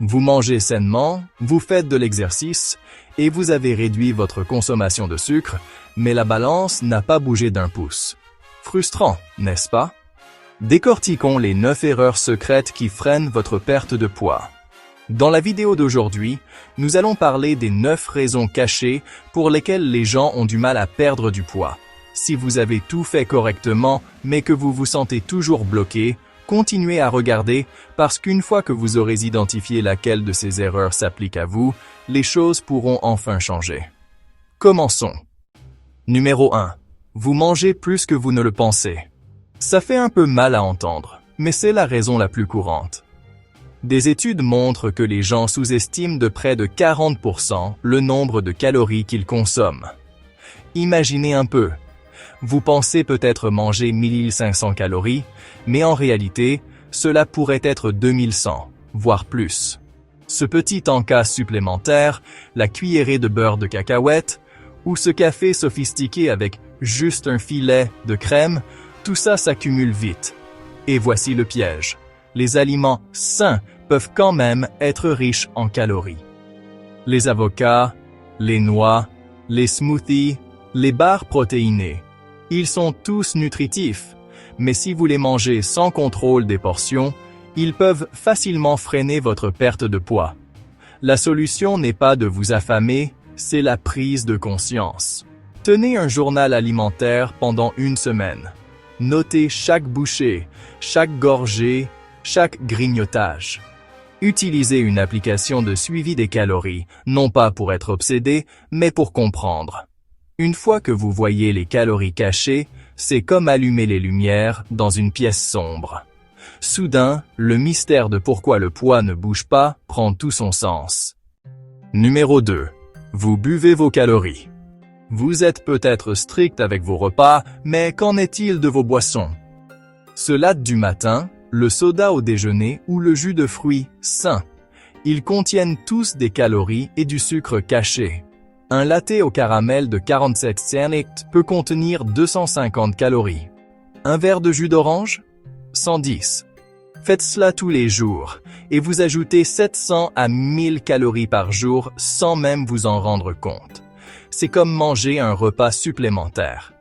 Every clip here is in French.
Vous mangez sainement, vous faites de l'exercice et vous avez réduit votre consommation de sucre, mais la balance n'a pas bougé d'un pouce. Frustrant, n'est-ce pas? Décortiquons les 9 erreurs secrètes qui freinent votre perte de poids. Dans la vidéo d'aujourd'hui, nous allons parler des 9 raisons cachées pour lesquelles les gens ont du mal à perdre du poids. Si vous avez tout fait correctement, mais que vous vous sentez toujours bloqué, continuez à regarder parce qu'une fois que vous aurez identifié laquelle de ces erreurs s'applique à vous, les choses pourront enfin changer. Commençons. Numéro 1. Vous mangez plus que vous ne le pensez. Ça fait un peu mal à entendre, mais c'est la raison la plus courante. Des études montrent que les gens sous-estiment de près de 40% le nombre de calories qu'ils consomment. Imaginez un peu. Vous pensez peut-être manger 1500 calories, mais en réalité, cela pourrait être 2100, voire plus. Ce petit encas supplémentaire, la cuillerée de beurre de cacahuète, ou ce café sophistiqué avec juste un filet de crème, tout ça s'accumule vite. Et voici le piège. Les aliments sains peuvent quand même être riches en calories. Les avocats, les noix, les smoothies, les barres protéinées. Ils sont tous nutritifs, mais si vous les mangez sans contrôle des portions, ils peuvent facilement freiner votre perte de poids. La solution n'est pas de vous affamer, c'est la prise de conscience. Tenez un journal alimentaire pendant une semaine. Notez chaque bouchée, chaque gorgée, chaque grignotage. Utilisez une application de suivi des calories, non pas pour être obsédé, mais pour comprendre. Une fois que vous voyez les calories cachées, c'est comme allumer les lumières dans une pièce sombre. Soudain, le mystère de pourquoi le poids ne bouge pas prend tout son sens. Numéro 2. Vous buvez vos calories. Vous êtes peut-être strict avec vos repas, mais qu'en est-il de vos boissons? Ce latte du matin, le soda au déjeuner ou le jus de fruits sain. Ils contiennent tous des calories et du sucre caché. Un latte au caramel de 47 cl peut contenir 250 calories. Un verre de jus d'orange? 110. Faites cela tous les jours et vous ajoutez 700 à 1000 calories par jour sans même vous en rendre compte. C'est comme manger un repas supplémentaire.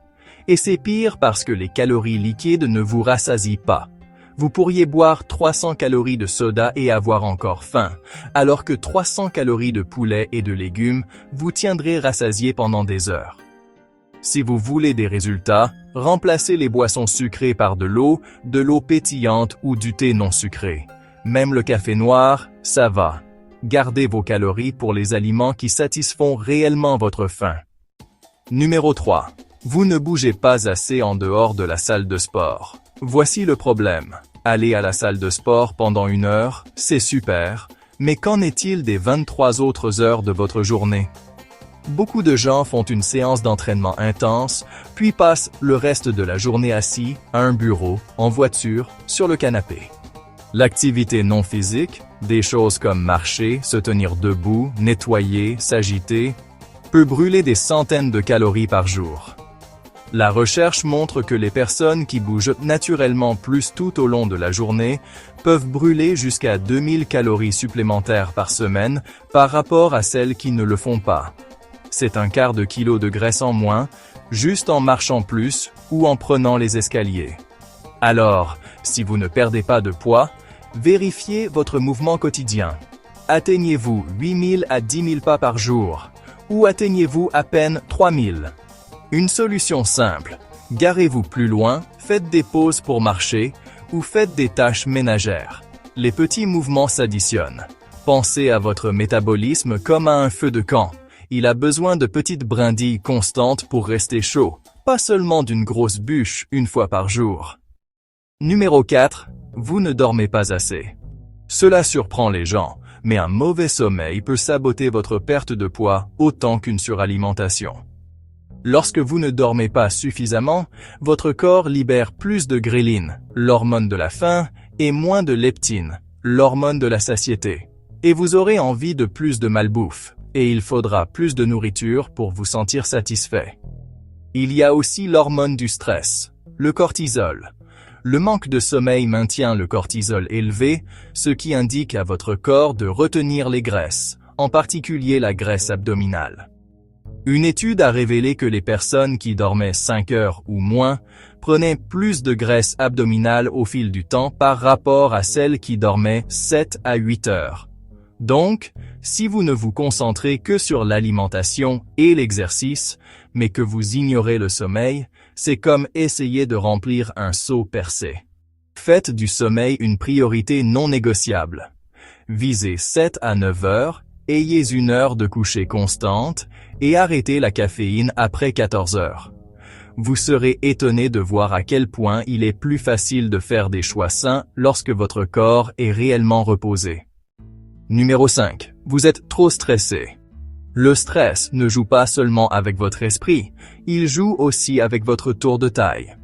Et c'est pire parce que les calories liquides ne vous rassasient pas. Vous pourriez boire 300 calories de soda et avoir encore faim, alors que 300 calories de poulet et de légumes vous tiendraient rassasié pendant des heures. Si vous voulez des résultats, remplacez les boissons sucrées par de l'eau pétillante ou du thé non sucré. Même le café noir, ça va. Gardez vos calories pour les aliments qui satisfont réellement votre faim. Numéro 3. Vous ne bougez pas assez en dehors de la salle de sport. Voici le problème. Aller à la salle de sport pendant 1 heure, c'est super, mais qu'en est-il des 23 autres heures de votre journée? Beaucoup de gens font une séance d'entraînement intense, puis passent le reste de la journée assis, à un bureau, en voiture, sur le canapé. L'activité non physique, des choses comme marcher, se tenir debout, nettoyer, s'agiter, peut brûler des centaines de calories par jour. La recherche montre que les personnes qui bougent naturellement plus tout au long de la journée peuvent brûler jusqu'à 2000 calories supplémentaires par semaine par rapport à celles qui ne le font pas. C'est un quart de kilo de graisse en moins, juste en marchant plus ou en prenant les escaliers. Alors, si vous ne perdez pas de poids, vérifiez votre mouvement quotidien. Atteignez-vous 8000 à 10 000 pas par jour ou atteignez-vous à peine 3000? Une solution simple, garez-vous plus loin, faites des pauses pour marcher ou faites des tâches ménagères. Les petits mouvements s'additionnent. Pensez à votre métabolisme comme à un feu de camp. Il a besoin de petites brindilles constantes pour rester chaud, pas seulement d'une grosse bûche 1 fois par jour. Numéro 4. Vous ne dormez pas assez. Cela surprend les gens, mais un mauvais sommeil peut saboter votre perte de poids autant qu'une suralimentation. Lorsque vous ne dormez pas suffisamment, votre corps libère plus de ghrelin, l'hormone de la faim, et moins de leptine, l'hormone de la satiété. Et vous aurez envie de plus de malbouffe, et il faudra plus de nourriture pour vous sentir satisfait. Il y a aussi l'hormone du stress, le cortisol. Le manque de sommeil maintient le cortisol élevé, ce qui indique à votre corps de retenir les graisses, en particulier la graisse abdominale. Une étude a révélé que les personnes qui dormaient 5 heures ou moins prenaient plus de graisse abdominale au fil du temps par rapport à celles qui dormaient 7 à 8 heures. Donc, si vous ne vous concentrez que sur l'alimentation et l'exercice, mais que vous ignorez le sommeil, c'est comme essayer de remplir un seau percé. Faites du sommeil une priorité non négociable. Visez 7 à 9 heures, ayez une heure de coucher constante et arrêtez la caféine après 14 heures. Vous serez étonné de voir à quel point il est plus facile de faire des choix sains lorsque votre corps est réellement reposé. Numéro 5. Vous êtes trop stressé. Le stress ne joue pas seulement avec votre esprit, il joue aussi avec votre tour de taille.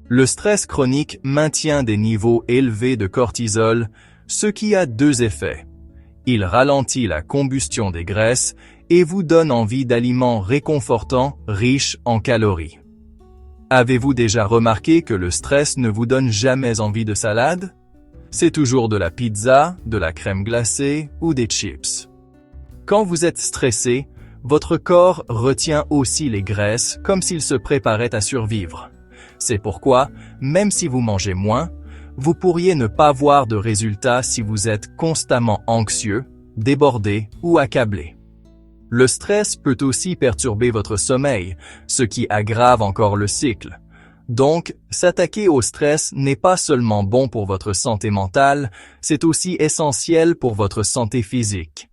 Le stress chronique maintient des niveaux élevés de cortisol, ce qui a deux effets. Il ralentit la combustion des graisses et vous donne envie d'aliments réconfortants, riches en calories. Avez-vous déjà remarqué que le stress ne vous donne jamais envie de salade? C'est toujours de la pizza, de la crème glacée ou des chips. Quand vous êtes stressé, votre corps retient aussi les graisses comme s'il se préparait à survivre. C'est pourquoi, même si vous mangez moins, vous pourriez ne pas voir de résultats si vous êtes constamment anxieux, débordé ou accablé. Le stress peut aussi perturber votre sommeil, ce qui aggrave encore le cycle. Donc, s'attaquer au stress n'est pas seulement bon pour votre santé mentale, c'est aussi essentiel pour votre santé physique.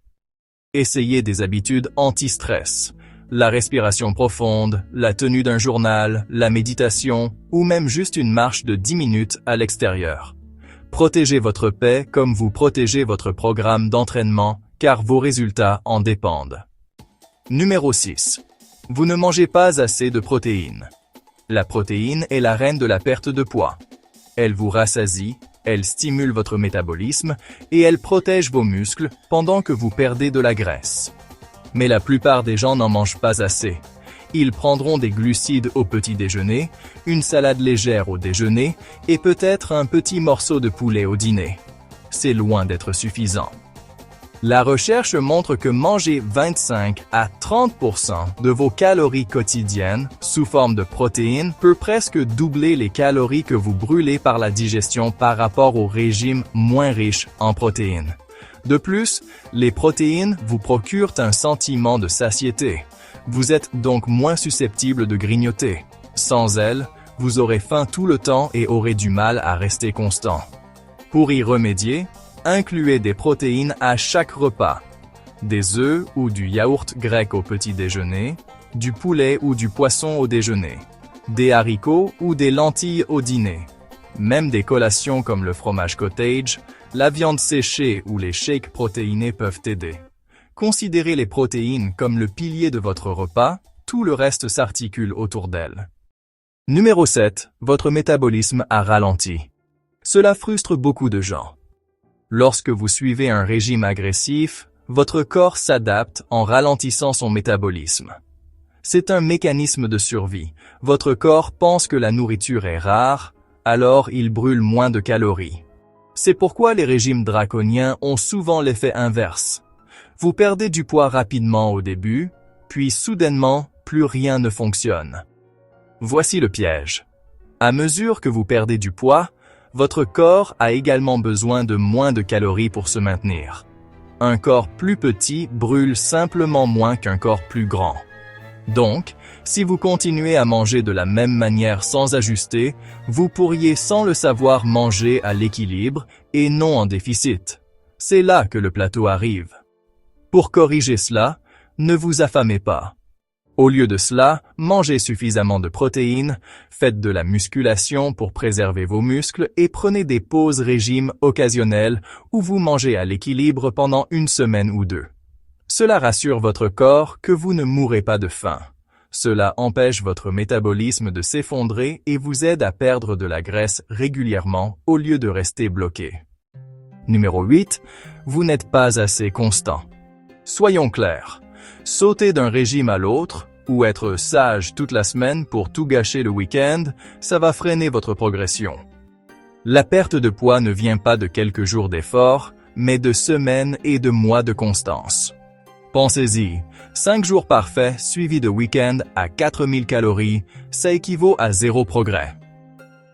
Essayez des habitudes anti-stress, la respiration profonde, la tenue d'un journal, la méditation ou même juste une marche de 10 minutes à l'extérieur. Protégez votre paix comme vous protégez votre programme d'entraînement, car vos résultats en dépendent. Numéro 6. Vous ne mangez pas assez de protéines. La protéine est la reine de la perte de poids. Elle vous rassasie, elle stimule votre métabolisme et elle protège vos muscles pendant que vous perdez de la graisse. Mais la plupart des gens n'en mangent pas assez. Ils prendront des glucides au petit déjeuner, une salade légère au déjeuner et peut-être un petit morceau de poulet au dîner. C'est loin d'être suffisant. La recherche montre que manger 25 à 30% de vos calories quotidiennes sous forme de protéines peut presque doubler les calories que vous brûlez par la digestion par rapport au régime moins riche en protéines. De plus, les protéines vous procurent un sentiment de satiété. Vous êtes donc moins susceptible de grignoter. Sans elles, vous aurez faim tout le temps et aurez du mal à rester constant. Pour y remédier, incluez des protéines à chaque repas. Des œufs ou du yaourt grec au petit déjeuner, du poulet ou du poisson au déjeuner, des haricots ou des lentilles au dîner. Même des collations comme le fromage cottage, la viande séchée ou les shakes protéinés peuvent aider. Considérez les protéines comme le pilier de votre repas, tout le reste s'articule autour d'elles. Numéro 7. Votre métabolisme a ralenti. Cela frustre beaucoup de gens. Lorsque vous suivez un régime agressif, votre corps s'adapte en ralentissant son métabolisme. C'est un mécanisme de survie. Votre corps pense que la nourriture est rare, alors il brûle moins de calories. C'est pourquoi les régimes draconiens ont souvent l'effet inverse. Vous perdez du poids rapidement au début, puis soudainement, plus rien ne fonctionne. Voici le piège. À mesure que vous perdez du poids, votre corps a également besoin de moins de calories pour se maintenir. Un corps plus petit brûle simplement moins qu'un corps plus grand. Donc, si vous continuez à manger de la même manière sans ajuster, vous pourriez sans le savoir manger à l'équilibre et non en déficit. C'est là que le plateau arrive. Pour corriger cela, ne vous affamez pas. Au lieu de cela, mangez suffisamment de protéines, faites de la musculation pour préserver vos muscles et prenez des pauses régime occasionnelles où vous mangez à l'équilibre pendant une semaine ou deux. Cela rassure votre corps que vous ne mourrez pas de faim. Cela empêche votre métabolisme de s'effondrer et vous aide à perdre de la graisse régulièrement au lieu de rester bloqué. Numéro 8. Vous n'êtes pas assez constant. Soyons clairs. Sauter d'un régime à l'autre, ou être sage toute la semaine pour tout gâcher le week-end, ça va freiner votre progression. La perte de poids ne vient pas de quelques jours d'effort, mais de semaines et de mois de constance. Pensez-y, 5 jours parfaits suivis de week-ends à 4000 calories, ça équivaut à 0 progrès.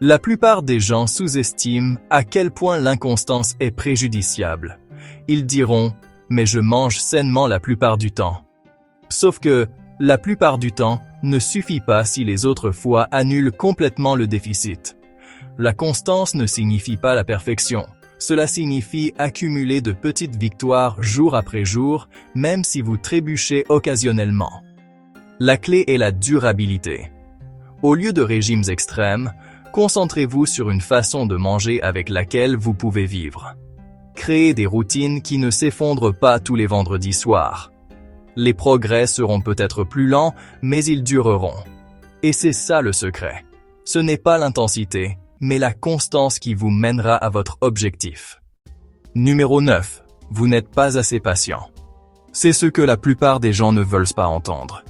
La plupart des gens sous-estiment à quel point l'inconstance est préjudiciable. Ils diront « mais je mange sainement la plupart du temps ». Sauf que, la plupart du temps, ne suffit pas si les autres fois annulent complètement le déficit. La constance ne signifie pas la perfection. Cela signifie accumuler de petites victoires jour après jour, même si vous trébuchez occasionnellement. La clé est la durabilité. Au lieu de régimes extrêmes, concentrez-vous sur une façon de manger avec laquelle vous pouvez vivre. Créez des routines qui ne s'effondrent pas tous les vendredis soirs. Les progrès seront peut-être plus lents, mais ils dureront. Et c'est ça le secret. Ce n'est pas l'intensité, mais la constance qui vous mènera à votre objectif. Numéro 9. Vous n'êtes pas assez patient. C'est ce que la plupart des gens ne veulent pas entendre.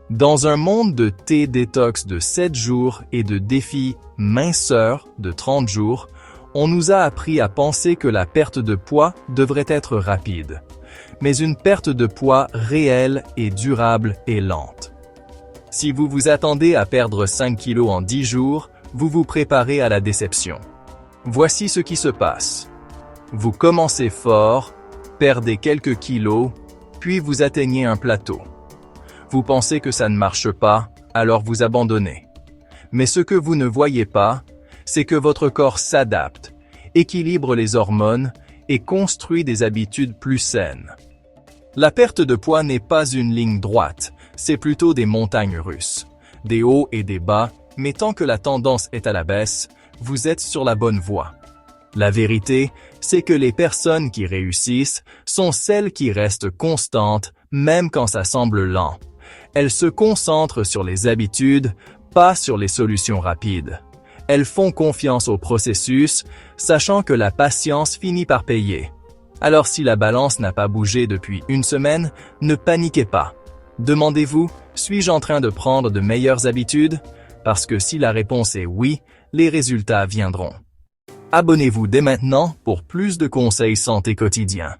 Dans un monde de thé détox de 7 jours et de défis minceur de 30 jours, on nous a appris à penser que la perte de poids devrait être rapide. Mais une perte de poids réelle et durable est lente. Si vous vous attendez à perdre 5 kilos en 10 jours, vous vous préparez à la déception. Voici ce qui se passe. Vous commencez fort, perdez quelques kilos, puis vous atteignez un plateau. Vous pensez que ça ne marche pas, alors vous abandonnez. Mais ce que vous ne voyez pas, c'est que votre corps s'adapte, équilibre les hormones et construit des habitudes plus saines. La perte de poids n'est pas une ligne droite, c'est plutôt des montagnes russes, des hauts et des bas, mais tant que la tendance est à la baisse, vous êtes sur la bonne voie. La vérité, c'est que les personnes qui réussissent sont celles qui restent constantes, même quand ça semble lent. Elles se concentrent sur les habitudes, pas sur les solutions rapides. Elles font confiance au processus, sachant que la patience finit par payer. Alors si la balance n'a pas bougé depuis une semaine, ne paniquez pas. Demandez-vous, suis-je en train de prendre de meilleures habitudes? Parce que si la réponse est oui, les résultats viendront. Abonnez-vous dès maintenant pour plus de conseils santé quotidiens.